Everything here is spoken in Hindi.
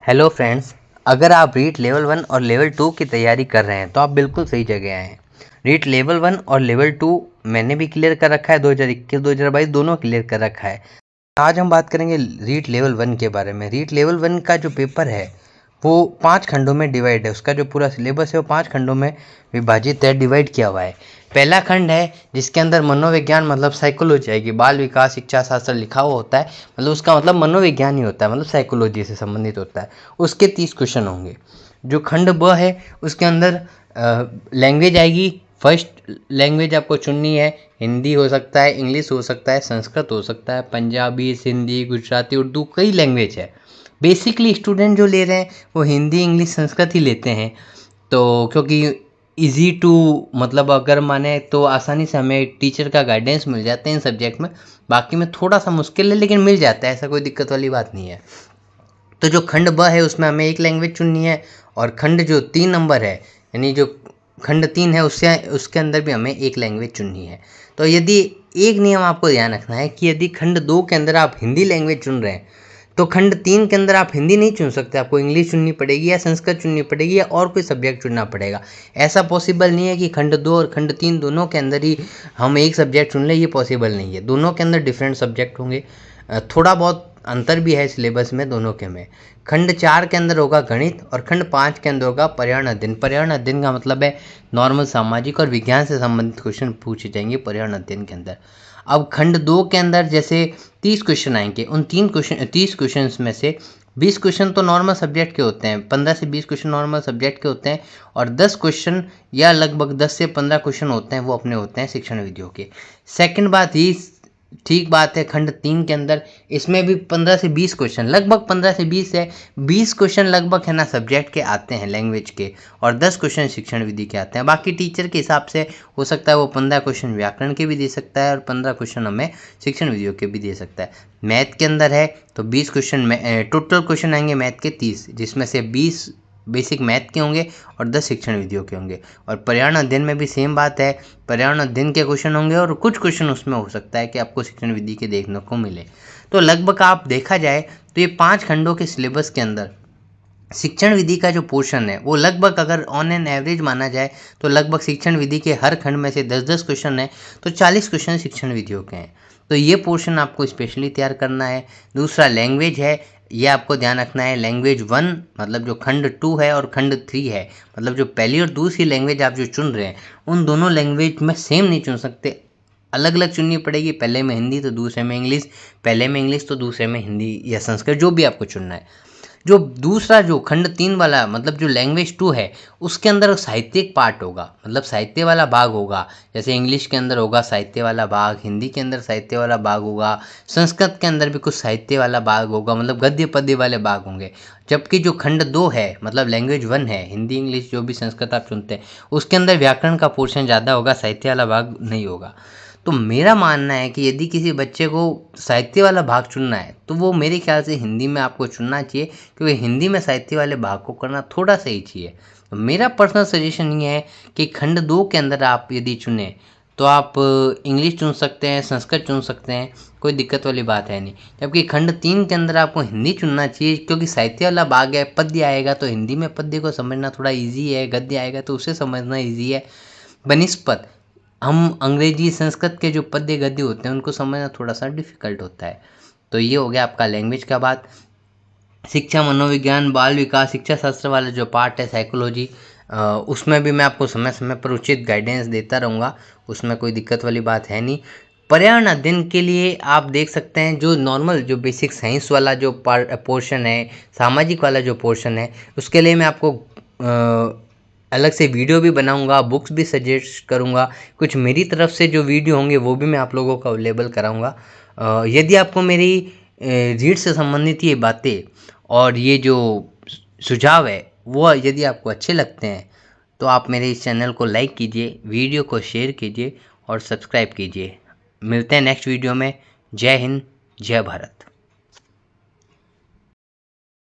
हेलो फ्रेंड्स, अगर आप रीट लेवल 1 और लेवल 2 की तैयारी कर रहे हैं तो आप बिल्कुल सही जगह आए हैं। रीट लेवल 1 और लेवल 2 मैंने भी क्लियर कर रखा है, 2021-2022 दोनों क्लियर कर रखा है। आज हम बात करेंगे रीट लेवल 1 के बारे में। रीट लेवल 1 का जो पेपर है वो 5 खंडों में डिवाइड है। उसका जो पूरा सिलेबस है वो 5 खंडों में विभाजित है, डिवाइड किया हुआ है। पहला खंड है जिसके अंदर मनोविज्ञान मतलब साइकोलॉजी आएगी। बाल विकास शिक्षा शास्त्र लिखा हुआ होता है, मतलब उसका मतलब मनोविज्ञान ही होता है, मतलब साइकोलॉजी से संबंधित होता है। उसके 30 क्वेश्चन होंगे। जो खंड ब है उसके अंदर लैंग्वेज आएगी। फर्स्ट लैंग्वेज आपको चुननी है। हिंदी हो सकता है, इंग्लिश हो सकता है, संस्कृत हो सकता है, पंजाबी, सिंधी, गुजराती, उर्दू, कई लैंग्वेज है। बेसिकली स्टूडेंट जो ले रहे हैं वो हिंदी, इंग्लिश, संस्कृत ही लेते हैं। तो क्योंकि इजी टू मतलब अगर माने तो आसानी से हमें टीचर का गाइडेंस मिल जाता है इन सब्जेक्ट में। बाकी में थोड़ा सा मुश्किल है लेकिन मिल जाता है, ऐसा कोई दिक्कत वाली बात नहीं है। तो जो खंड ब है उसमें हमें एक लैंग्वेज चुननी है। और खंड जो 3 नंबर है, यानी जो खंड 3 है उसके अंदर भी हमें एक लैंग्वेज चुननी है। तो यदि एक नियम आपको ध्यान रखना है कि यदि खंड 2 के अंदर आप हिंदी लैंग्वेज चुन रहे हैं तो खंड 3 के अंदर आप हिंदी नहीं चुन सकते। आपको इंग्लिश चुननी पड़ेगी या संस्कृत चुननी पड़ेगी या और कोई सब्जेक्ट चुनना पड़ेगा। ऐसा पॉसिबल नहीं है कि खंड 2 और खंड 3 दोनों के अंदर ही हम एक सब्जेक्ट चुन लें, ये पॉसिबल नहीं है। दोनों के अंदर डिफरेंट सब्जेक्ट होंगे। थोड़ा बहुत अंतर भी है सिलेबस में दोनों के में। खंड 4 के अंदर होगा गणित और खंड 5 के अंदर होगा पर्यावरण अध्ययन। पर्यावरण अध्ययन का मतलब है नॉर्मल सामाजिक और विज्ञान से संबंधित क्वेश्चन पूछे जाएंगे पर्यावरण अध्ययन के अंदर। अब खंड 2 के अंदर जैसे 30 क्वेश्चन आएंगे, उन 30 क्वेश्चन में से 20 क्वेश्चन तो नॉर्मल सब्जेक्ट के होते हैं, 15 से 20 क्वेश्चन नॉर्मल सब्जेक्ट के होते हैं और 10 क्वेश्चन या लगभग 10 से 15 क्वेश्चन होते हैं वो अपने होते हैं शिक्षण विधियों के। सेकंड बात ही ठीक बात है, खंड 3 के अंदर इसमें भी 15 से 20 क्वेश्चन, लगभग 15 से 20 है। 20 क्वेश्चन लगभग है ना सब्जेक्ट के आते हैं लैंग्वेज के, और 10 क्वेश्चन शिक्षण विधि के आते हैं। बाकी टीचर के हिसाब से हो सकता है वो 15 क्वेश्चन व्याकरण के भी दे सकता है और 15 क्वेश्चन हमें शिक्षण विधियों के भी दे सकता है। मैथ के अंदर है तो 20 क्वेश्चन में टोटल क्वेश्चन आएंगे मैथ के 30, जिसमें से 20 बेसिक मैथ के होंगे और 10 शिक्षण विधियों के होंगे। और पर्यावरण अध्ययन में भी सेम बात है, पर्यावरण अध्ययन के क्वेश्चन होंगे और कुछ क्वेश्चन उसमें हो सकता है कि आपको शिक्षण विधि के देखने को मिले। तो लगभग आप देखा जाए तो ये 5 खंडों के सिलेबस के अंदर शिक्षण विधि का जो पोर्शन है वो लगभग अगर ऑन एन एवरेज माना जाए तो लगभग शिक्षण विधि के हर खंड में से 10-10 क्वेश्चन है तो 40 क्वेश्चन शिक्षण विधियों के हैं। तो ये पोर्शन आपको स्पेशली तैयार करना है। दूसरा लैंग्वेज है, ये आपको ध्यान रखना है। लैंग्वेज 1 मतलब जो खंड 2 है और खंड 3 है, मतलब जो पहली और दूसरी लैंग्वेज आप जो चुन रहे हैं उन दोनों लैंग्वेज में सेम नहीं चुन सकते, अलग अलग चुननी पड़ेगी। पहले में हिंदी तो दूसरे में इंग्लिश, पहले में इंग्लिश तो दूसरे में हिंदी या संस्कृत, जो भी आपको चुनना है। जो दूसरा जो खंड 3 वाला मतलब जो लैंग्वेज 2 है उसके अंदर साहित्यिक पार्ट होगा, मतलब साहित्य वाला भाग होगा। जैसे इंग्लिश के अंदर होगा साहित्य वाला भाग, हिंदी के अंदर साहित्य वाला भाग होगा, संस्कृत के अंदर भी कुछ साहित्य वाला भाग होगा, मतलब गद्य पद्य वाले भाग होंगे। जबकि जो खंड 2 है मतलब लैंग्वेज 1 है, हिंदी इंग्लिश जो भी संस्कृत आप चुनते हैं, उसके अंदर व्याकरण का पोर्शन ज़्यादा होगा, साहित्य वाला भाग नहीं होगा। तो मेरा मानना है कि यदि किसी बच्चे को साहित्य वाला भाग चुनना है तो वो मेरे ख्याल से हिंदी में आपको चुनना चाहिए, क्योंकि हिंदी में साहित्य वाले भाग को करना थोड़ा सही चाहिए। तो मेरा पर्सनल सजेशन ये है कि खंड 2 के अंदर आप यदि चुने तो आप इंग्लिश चुन सकते हैं, संस्कृत चुन सकते हैं, कोई दिक्कत वाली बात है नहीं। जबकि खंड 3 के अंदर आपको हिंदी चुनना चाहिए, क्योंकि साहित्य वाला भाग है, पद्य आएगा तो हिंदी में पद्य को समझना थोड़ा ईजी है, गद्य आएगा तो उसे समझना ईजी है बनिस्पत हम अंग्रेजी संस्कृत के जो पद्य गद्य होते हैं उनको समझना थोड़ा सा डिफिकल्ट होता है। तो ये हो गया आपका लैंग्वेज का बात। शिक्षा मनोविज्ञान बाल विकास शिक्षा शास्त्र वाला जो पार्ट है साइकोलॉजी, उसमें भी मैं आपको समय समय पर उचित गाइडेंस देता रहूँगा, उसमें कोई दिक्कत वाली बात है नहीं। पर्यावरण अध्ययन के लिए आप देख सकते हैं जो नॉर्मल जो बेसिक साइंस वाला जो पोर्शन है, सामाजिक वाला जो पोर्शन है, उसके लिए मैं आपको अलग से वीडियो भी बनाऊंगा, बुक्स भी सजेस्ट करूंगा। कुछ मेरी तरफ से जो वीडियो होंगे वो भी मैं आप लोगों को अवेलेबल कराऊंगा। यदि आपको मेरी रीड से संबंधित ये बातें और ये जो सुझाव है वो यदि आपको अच्छे लगते हैं तो आप मेरे इस चैनल को लाइक कीजिए, वीडियो को शेयर कीजिए और सब्सक्राइब कीजिए। मिलते हैं नेक्स्ट वीडियो में। जय हिंद, जय भारत।